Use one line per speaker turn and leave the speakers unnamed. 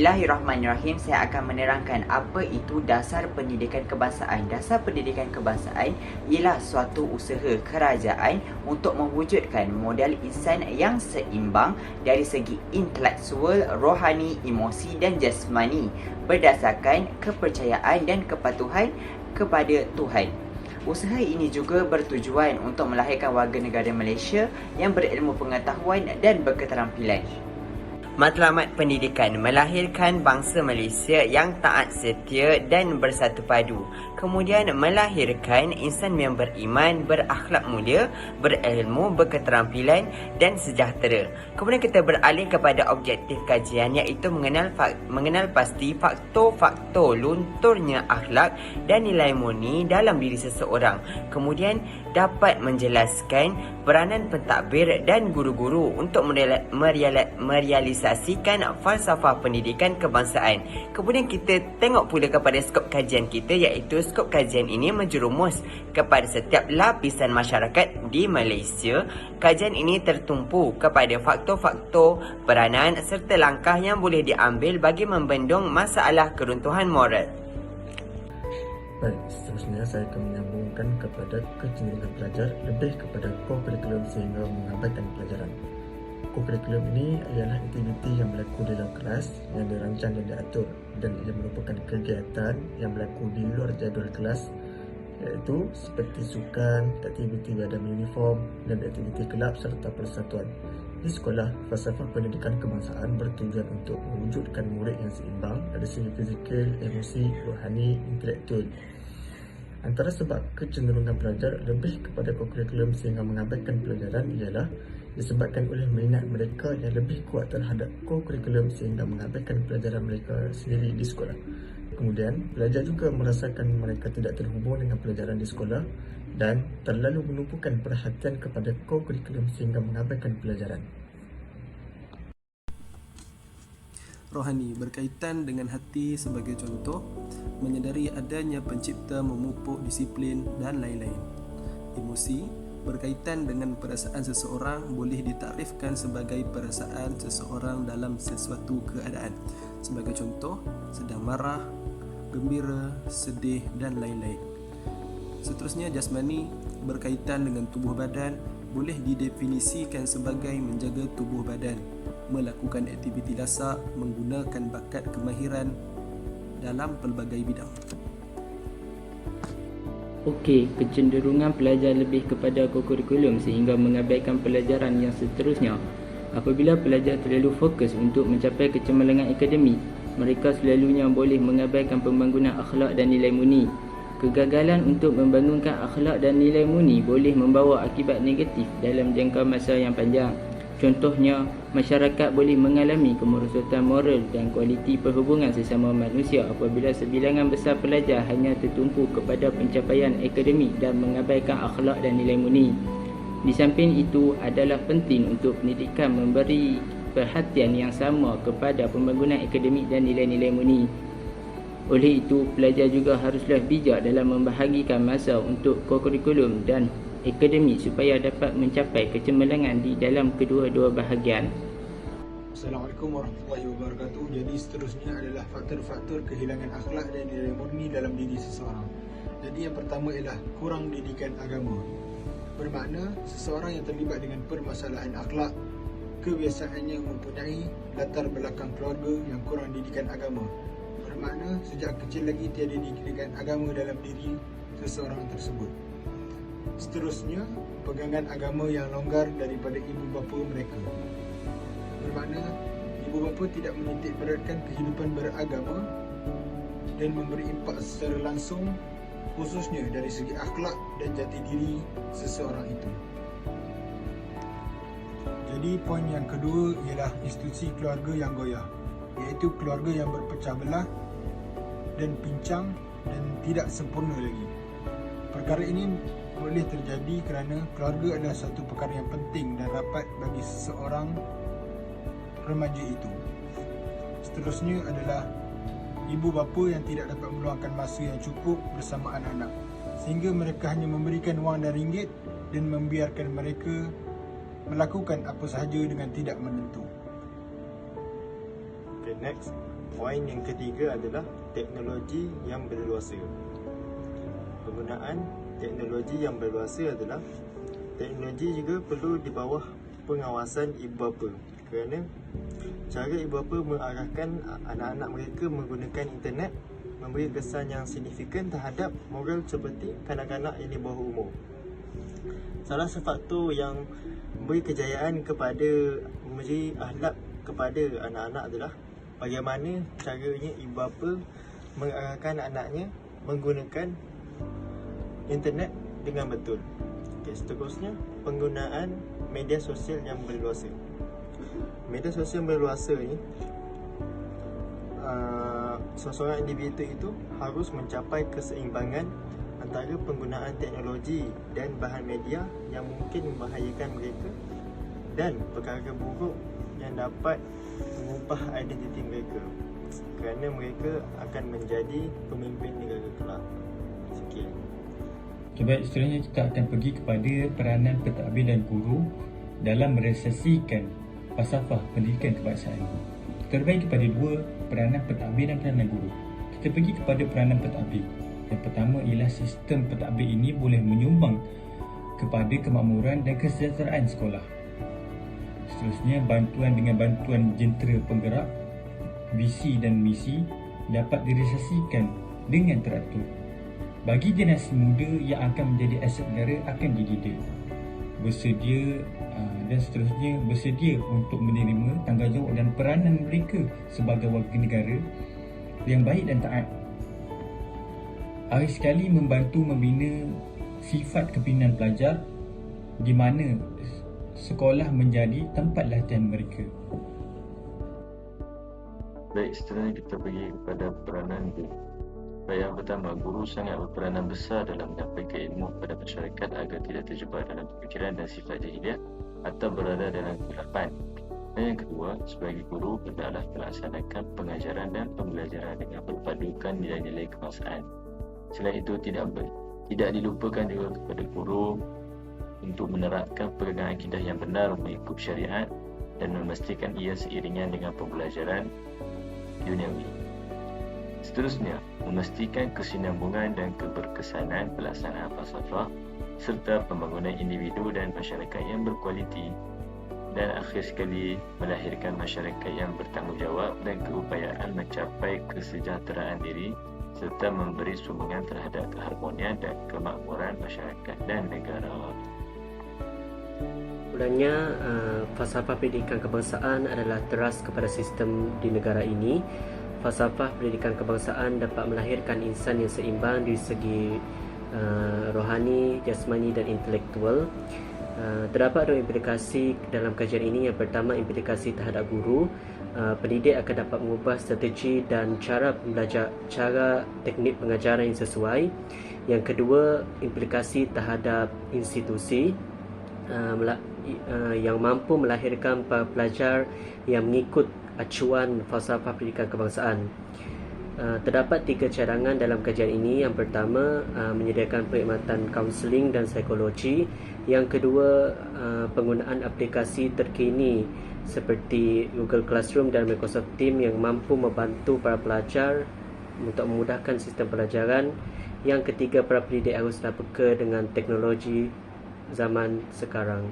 Bismillahirrahmanirrahim. Saya akan menerangkan apa itu dasar pendidikan kebangsaan. Dasar pendidikan kebangsaan ialah suatu usaha kerajaan untuk mewujudkan model insan yang seimbang dari segi intelektual, rohani, emosi dan jasmani berdasarkan kepercayaan dan kepatuhan kepada Tuhan. Usaha ini juga bertujuan untuk melahirkan warga negara Malaysia yang berilmu pengetahuan dan berketerampilan. Matlamat pendidikan melahirkan bangsa Malaysia yang taat setia dan bersatu padu. Kemudian melahirkan insan yang beriman, berakhlak mulia, berilmu, berketerampilan dan sejahtera. Kemudian kita beralih kepada objektif kajian, iaitu mengenal pasti faktor-faktor lunturnya akhlak dan nilai murni dalam diri seseorang. Kemudian dapat menjelaskan peranan pentadbir dan guru-guru untuk merealisasikan falsafah pendidikan kebangsaan. Kemudian kita tengok pula kepada skop kajian kita, iaitu skop kajian ini menjerumus kepada setiap lapisan masyarakat di Malaysia. Kajian ini tertumpu kepada faktor-faktor peranan serta langkah yang boleh diambil bagi membendung masalah keruntuhan moral.
Baik, seterusnya saya akan menyambungkan kepada kecenderungan pelajar lebih kepada co-curriculum sehingga mengabaikan pelajaran. Co-curriculum ini ialah aktiviti yang berlaku dalam kelas yang dirancang dan diatur, dan ia merupakan kegiatan yang berlaku di luar jadual kelas, iaitu seperti sukan, aktiviti badan uniform dan aktiviti kelab serta persatuan. Di sekolah, falsafah pendidikan kebangsaan bertujuan untuk mewujudkan murid yang seimbang dari segi fizikal, emosi, rohani, intelektual. Antara sebab kecenderungan pelajar lebih kepada co-curriculum sehingga mengabaikan pelajaran ialah disebabkan oleh minat mereka yang lebih kuat terhadap co-curriculum sehingga mengabaikan pelajaran mereka sendiri di sekolah. Kemudian, pelajar juga merasakan mereka tidak terhubung dengan pelajaran di sekolah dan terlalu menumpukan perhatian kepada co-curriculum sehingga mengabaikan pelajaran.
Rohani berkaitan dengan hati sebagai contoh, menyedari adanya pencipta memupuk disiplin dan lain-lain. Emosi berkaitan dengan perasaan seseorang, boleh ditakrifkan sebagai perasaan seseorang dalam sesuatu keadaan. Sebagai contoh, sedang marah, gembira, sedih dan lain-lain. Seterusnya, jasmani berkaitan dengan tubuh badan, boleh didefinisikan sebagai menjaga tubuh badan, melakukan aktiviti lasak, menggunakan bakat kemahiran dalam pelbagai bidang.
Okey, kecenderungan pelajar lebih kepada co-curriculum sehingga mengabaikan pelajaran yang seterusnya. Apabila pelajar terlalu fokus untuk mencapai kecemerlangan akademik, mereka selalunya boleh mengabaikan pembangunan akhlak dan nilai murni. Kegagalan untuk membangunkan akhlak dan nilai murni boleh membawa akibat negatif dalam jangka masa yang panjang. Contohnya, masyarakat boleh mengalami kemerosotan moral dan kualiti perhubungan sesama manusia apabila sebilangan besar pelajar hanya tertumpu kepada pencapaian akademik dan mengabaikan akhlak dan nilai murni. Di samping itu, adalah penting untuk pendidikan memberi perhatian yang sama kepada pembangunan akademik dan nilai-nilai murni. Oleh itu, pelajar juga haruslah bijak dalam membahagikan masa untuk co-curriculum dan akademik supaya dapat mencapai kecemerlangan di dalam kedua-dua bahagian.
Assalamualaikum warahmatullahi wabarakatuh. Jadi seterusnya adalah faktor-faktor kehilangan akhlak dan nilai murni dalam diri seseorang. Jadi yang pertama ialah kurang didikan agama. Bermakna seseorang yang terlibat dengan permasalahan akhlak kebiasaannya mempunyai latar belakang keluarga yang kurang didikan agama. Bermakna sejak kecil lagi tiada didikan agama dalam diri seseorang tersebut. Seterusnya, pegangan agama yang longgar daripada ibu bapa mereka. Bermakna, ibu bapa tidak menitik beratkan kehidupan beragama dan memberi impak secara langsung, khususnya dari segi akhlak dan jati diri seseorang itu. Jadi, poin yang kedua ialah institusi keluarga yang goyah, iaitu keluarga yang berpecah belah dan pincang dan tidak sempurna lagi. Perkara ini boleh terjadi kerana keluarga adalah satu perkara yang penting dan rapat bagi seseorang remaja itu. Seterusnya adalah ibu bapa yang tidak dapat meluangkan masa yang cukup bersama anak-anak, sehingga mereka hanya memberikan wang dan ringgit dan membiarkan mereka melakukan apa sahaja dengan tidak menentu. Okay, next.
Poin yang ketiga adalah teknologi yang berleluasa. Penggunaan teknologi yang berleluasa adalah teknologi juga perlu di bawah pengawasan ibu bapa, kerana cara ibu bapa mengarahkan anak-anak mereka menggunakan internet memberi kesan yang signifikan terhadap moral seperti kanak-kanak yang di bawah umur. Salah satu faktor yang memberi kejayaan kepada memberi akhlak kepada anak-anak adalah bagaimana caranya ibu bapa mengarahkan anaknya menggunakan internet dengan betul. Okay, seterusnya, penggunaan media sosial yang berleluasa. Media sosial yang berleluasa ni, seseorang individu itu harus mencapai keseimbangan antara penggunaan teknologi dan bahan media yang mungkin membahayakan mereka dan perkara buruk yang dapat mengubah identiti mereka, kerana mereka akan menjadi pemimpin negara kelak. Sekian.
Okay, baik, seterusnya kita akan pergi kepada peranan pentadbir dan guru dalam merealisasikan falsafah pendidikan kebangsaan. Terbagi kepada dua, peranan pentadbir dan peranan guru. Kita pergi kepada peranan pentadbir. Yang pertama ialah sistem pentadbir ini boleh menyumbang kepada kemakmuran dan kesejahteraan sekolah. Seterusnya, dengan bantuan jentera penggerak, visi dan misi dapat direalisasikan dengan teratur. Bagi generasi muda yang akan menjadi aset negara akan dididik, bersedia dan seterusnya bersedia untuk menerima tanggungjawab dan peranan mereka sebagai warga negara yang baik dan taat. Hari sekali membantu membina sifat kepimpinan pelajar di mana sekolah menjadi tempat latihan mereka.
Baik, seterusnya kita pergi kepada peranan guru. Yang pertama, guru sangat berperanan besar dalam menyampaikan ilmu kepada masyarakat agar tidak terjebak dalam pemikiran dan sifat jahiliah atau berada dalam kegelapan. Dan yang kedua, sebagai guru hendaklah melaksanakan pengajaran dan pembelajaran dengan berpadukan nilai-nilai kebangsaan. Selain itu, tidak dilupakan juga kepada guru untuk menerapkan pegangan akidah yang benar mengikut syariat dan memastikan ia seiringan dengan pembelajaran duniawi. Seterusnya, memastikan kesinambungan dan keberkesanan pelaksanaan falsafah serta pembangunan individu dan masyarakat yang berkualiti, dan akhir sekali melahirkan masyarakat yang bertanggungjawab dan keupayaan mencapai kesejahteraan diri serta memberi sumbangan terhadap keharmonian dan kemakmuran masyarakat dan negara.
Sebenarnya, falsafah pendidikan kebangsaan adalah teras kepada sistem di negara ini. Falsafah pendidikan kebangsaan dapat melahirkan insan yang seimbang dari segi rohani, jasmani dan intelektual. Terdapat dua implikasi dalam kajian ini. Yang pertama, implikasi terhadap guru. Pendidik akan dapat mengubah strategi dan cara teknik pengajaran yang sesuai. Yang kedua, implikasi terhadap institusi yang mampu melahirkan para pelajar yang mengikut acuan falsafah pendidikan kebangsaan. Terdapat 3 cadangan dalam kajian ini. Yang pertama, menyediakan perkhidmatan kaunseling dan psikologi. Yang kedua, penggunaan aplikasi terkini seperti Google Classroom dan Microsoft Teams yang mampu membantu para pelajar untuk memudahkan sistem pelajaran. Yang ketiga, para pendidik haruslah peka dengan teknologi zaman sekarang.